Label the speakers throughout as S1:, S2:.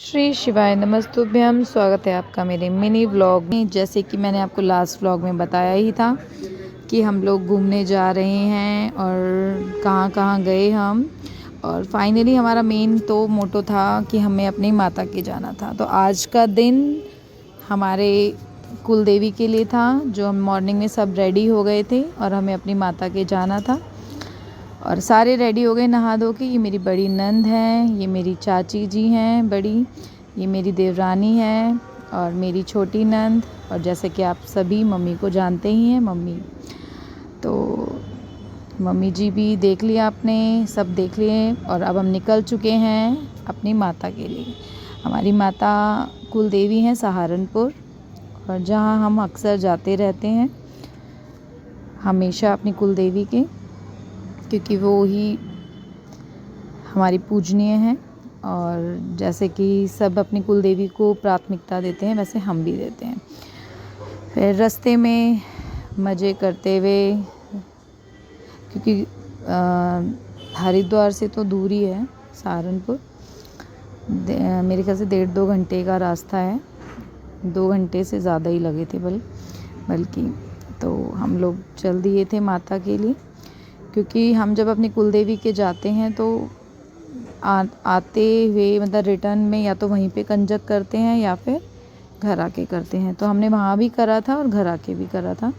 S1: श्री शिवाय नमस्तुभ्यम। स्वागत है आपका मेरे मिनी व्लॉग में। जैसे कि मैंने आपको लास्ट व्लॉग में बताया ही था कि हम लोग घूमने जा रहे हैं और कहाँ कहाँ गए हम, और फाइनली हमारा मेन तो मोटो था कि हमें अपनी माता के जाना था। तो आज का दिन हमारे कुल देवी के लिए था, जो हम मॉर्निंग में सब रेडी हो गए थे और हमें अपनी माता के जाना था। और सारे रेडी हो गए नहा धो के। ये मेरी बड़ी नंद है, ये मेरी चाची जी हैं बड़ी, ये मेरी देवरानी है और मेरी छोटी नंद, और जैसे कि आप सभी मम्मी को जानते ही हैं मम्मी। तो मम्मी जी भी देख लिया आपने, सब देख लिए और अब हम निकल चुके हैं अपनी माता के लिए। हमारी माता कुल देवी हैं सहारनपुर, और जहाँ हम अक्सर जाते रहते हैं हमेशा अपनी कुल देवी के, क्योंकि वो ही हमारी पूजनीय हैं। और जैसे कि सब अपनी कुल देवी को प्राथमिकता देते हैं, वैसे हम भी देते हैं। फिर रास्ते में मज़े करते हुए, क्योंकि हरिद्वार से तो दूरी है सहारनपुर, मेरे ख्याल से 1.5-2 घंटे का रास्ता है, 2 घंटे से ज़्यादा ही लगे थे बल्कि। तो हम लोग चल दिए थे माता के लिए, क्योंकि हम जब अपनी कुल देवी के जाते हैं तो आते हुए मतलब रिटर्न में या तो वहीं पे कंजक करते हैं या फिर घर आके करते हैं। तो हमने वहाँ भी करा था और घर आके भी करा था।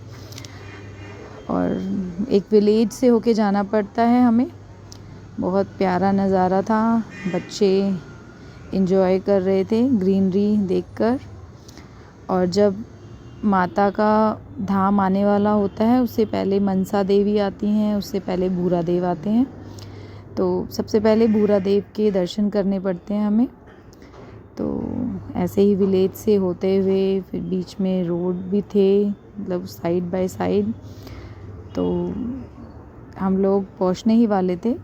S1: और एक विलेज से होके जाना पड़ता है हमें। बहुत प्यारा नज़ारा था, बच्चे एंजॉय कर रहे थे ग्रीनरी देखकर। और जब माता का धाम आने वाला होता है, उससे पहले मनसा देवी आती हैं, उससे पहले भूरा देव आते हैं। तो सबसे पहले भूरा देव के दर्शन करने पड़ते हैं हमें। तो ऐसे ही विलेज से होते हुए फिर बीच में रोड भी थे, मतलब साइड बाय साइड। तो हम लोग पहुंचने ही वाले थे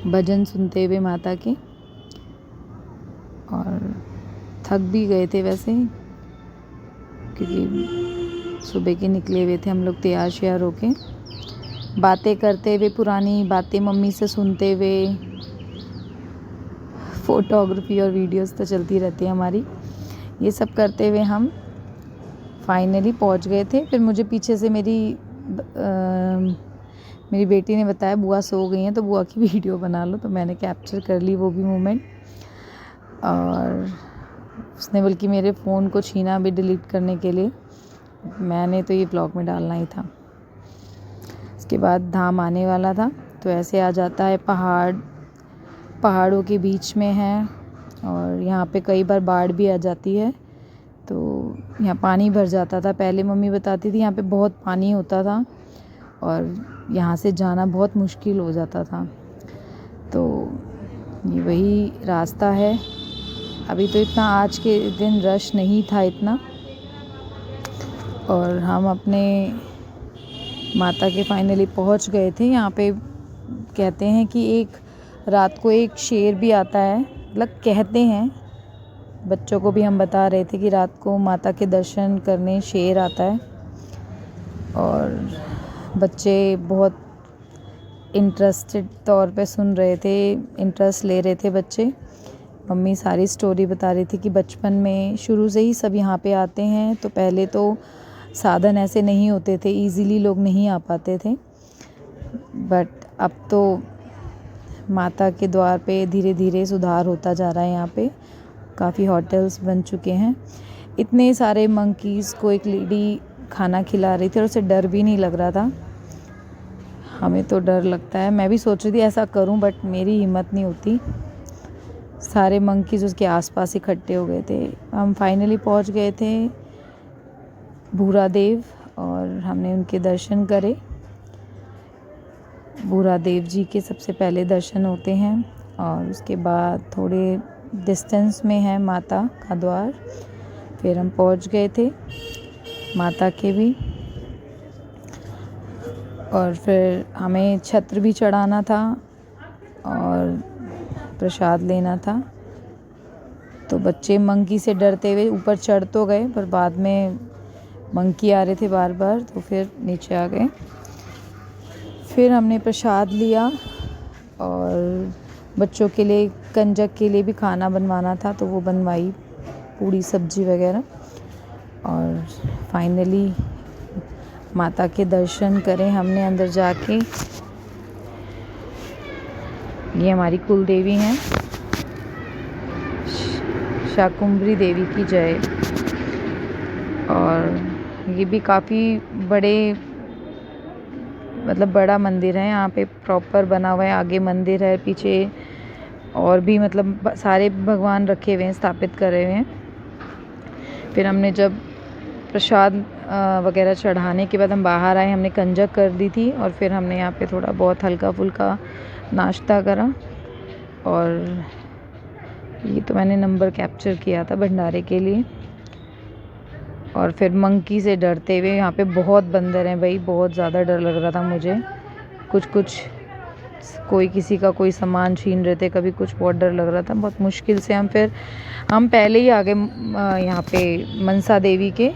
S1: भजन सुनते हुए माता के, और थक भी गए थे वैसे, क्योंकि सुबह के निकले हुए थे हम लोग तैयार श्यार होके, बातें करते हुए, पुरानी बातें मम्मी से सुनते हुए। फ़ोटोग्राफी और वीडियोस तो चलती रहती है हमारी। ये सब करते हुए हम फाइनली पहुंच गए थे। फिर मुझे पीछे से मेरी बेटी ने बताया बुआ सो गई हैं, तो बुआ की वीडियो बना लो। तो मैंने कैप्चर कर ली वो भी मोमेंट, और उसने बल्कि मेरे फ़ोन को छीना भी डिलीट करने के लिए। मैंने तो ये ब्लॉग में डालना ही था। इसके बाद धाम आने वाला था, तो ऐसे आ जाता है पहाड़ों के बीच में है, और यहाँ पे कई बार बाढ़ भी आ जाती है। तो यहाँ पानी भर जाता था, पहले मम्मी बताती थी यहाँ पे बहुत पानी होता था और यहाँ से जाना बहुत मुश्किल हो जाता था। तो ये वही रास्ता है। अभी तो इतना आज के दिन रश नहीं था इतना, और हम अपने माता के फाइनली पहुंच गए थे। यहाँ पे कहते हैं कि एक रात को एक शेर भी आता है, मतलब कहते हैं, बच्चों को भी हम बता रहे थे कि रात को माता के दर्शन करने शेर आता है। और बच्चे बहुत इंटरेस्टेड तौर पे सुन रहे थे, इंटरेस्ट ले रहे थे बच्चे। मम्मी सारी स्टोरी बता रही थी कि बचपन में शुरू से ही सब यहाँ पे आते हैं। तो पहले तो साधन ऐसे नहीं होते थे, इजीली लोग नहीं आ पाते थे, बट अब तो माता के द्वार पे धीरे धीरे सुधार होता जा रहा है। यहाँ पे काफ़ी होटल्स बन चुके हैं। इतने सारे मंकीज़ को एक लेडी खाना खिला रही थी और उसे डर भी नहीं लग रहा था। हमें तो डर लगता है, मैं भी सोच रही थी ऐसा करूं, बट मेरी हिम्मत नहीं होती। सारे मंकीज़ उसके आसपास इकट्ठे हो गए थे। हम फाइनली पहुंच गए थे भूरा देव, और हमने उनके दर्शन करे। भूरा देव जी के सबसे पहले दर्शन होते हैं, और उसके बाद थोड़े डिस्टेंस में है माता का द्वार। फिर हम पहुंच गए थे माता के भी, और फिर हमें छत्र भी चढ़ाना था और प्रसाद लेना था। तो बच्चे मंकी से डरते हुए ऊपर चढ़ तो गए, पर बाद में मंकी आ रहे थे बार बार, तो फिर नीचे आ गए। फिर हमने प्रसाद लिया और बच्चों के लिए कंजक के लिए भी खाना बनवाना था तो वो बनवाई, पूड़ी सब्जी वगैरह। और फाइनली माता के दर्शन करें हमने अंदर जाके। ये हमारी कुल देवी हैं, शाकुंभरी देवी की जय। और ये भी काफ़ी बड़े मतलब बड़ा मंदिर है, यहाँ पे प्रॉपर बना हुआ है। आगे मंदिर है, पीछे और भी मतलब सारे भगवान रखे हुए हैं, स्थापित करे हुए हैं। फिर हमने जब प्रसाद वगैरह चढ़ाने के बाद हम बाहर आए, हमने कंजक कर दी थी और फिर हमने यहाँ पे थोड़ा बहुत हल्का फुल्का नाश्ता करा। और ये तो मैंने नंबर कैप्चर किया था भंडारे के लिए। और फिर मंकी से डरते हुए, यहाँ पे बहुत बंदर हैं भाई, बहुत ज़्यादा डर लग रहा था मुझे। कुछ कोई किसी का कोई सामान छीन रहे थे, कभी कुछ, बहुत डर लग रहा था। बहुत मुश्किल से हम पहले ही आ गए यहाँ पे मनसा देवी के,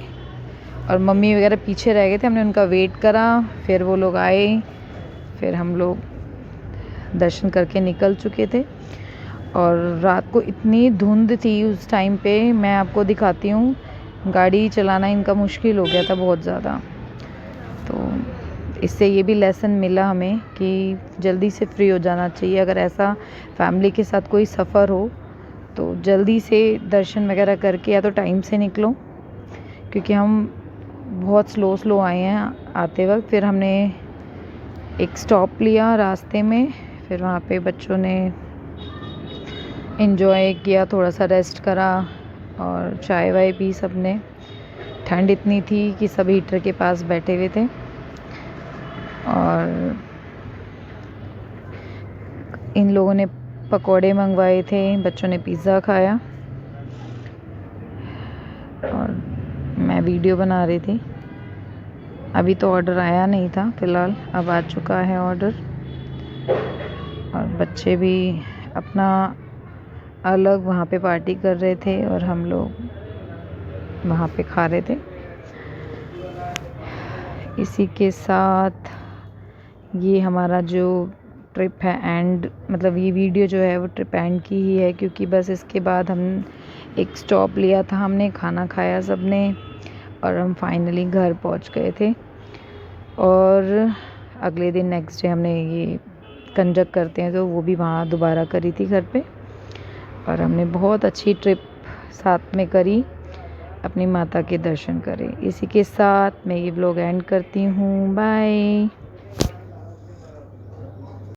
S1: और मम्मी वगैरह पीछे रह गए थे। हमने उनका वेट करा, फिर वो लोग आए, फिर हम लोग दर्शन करके निकल चुके थे। और रात को इतनी धुंध थी उस टाइम पे, मैं आपको दिखाती हूँ, गाड़ी चलाना इनका मुश्किल हो गया था बहुत ज़्यादा। तो इससे ये भी लेसन मिला हमें कि जल्दी से फ्री हो जाना चाहिए। अगर ऐसा फैमिली के साथ कोई सफ़र हो तो जल्दी से दर्शन वगैरह करके या तो टाइम से निकलो, क्योंकि हम बहुत स्लो आए हैं आते वक्त। फिर हमने एक स्टॉप लिया रास्ते में, फिर वहाँ पे बच्चों ने एंजॉय किया, थोड़ा सा रेस्ट करा और चाय वाय पी सबने। ठंड इतनी थी कि सब हीटर के पास बैठे हुए थे। और इन लोगों ने पकोड़े मंगवाए थे, बच्चों ने पिज़्ज़ा खाया और मैं वीडियो बना रही थी। अभी तो ऑर्डर आया नहीं था फ़िलहाल, अब आ चुका है ऑर्डर। और बच्चे भी अपना अलग वहाँ पे पार्टी कर रहे थे और हम लोग वहाँ पे खा रहे थे। इसी के साथ ये हमारा जो ट्रिप है एंड, मतलब ये वीडियो जो है वो ट्रिप एंड की ही है, क्योंकि बस इसके बाद हम एक स्टॉप लिया था, हमने खाना खाया सबने और हम फाइनली घर पहुंच गए थे। और अगले दिन नेक्स्ट डे हमने ये कंजक करते हैं तो वो भी वहाँ दोबारा करी थी घर पे। और हमने बहुत अच्छी ट्रिप साथ में करी, अपनी माता के दर्शन करे। इसी के साथ मैं ये व्लॉग एंड करती हूँ। बाय।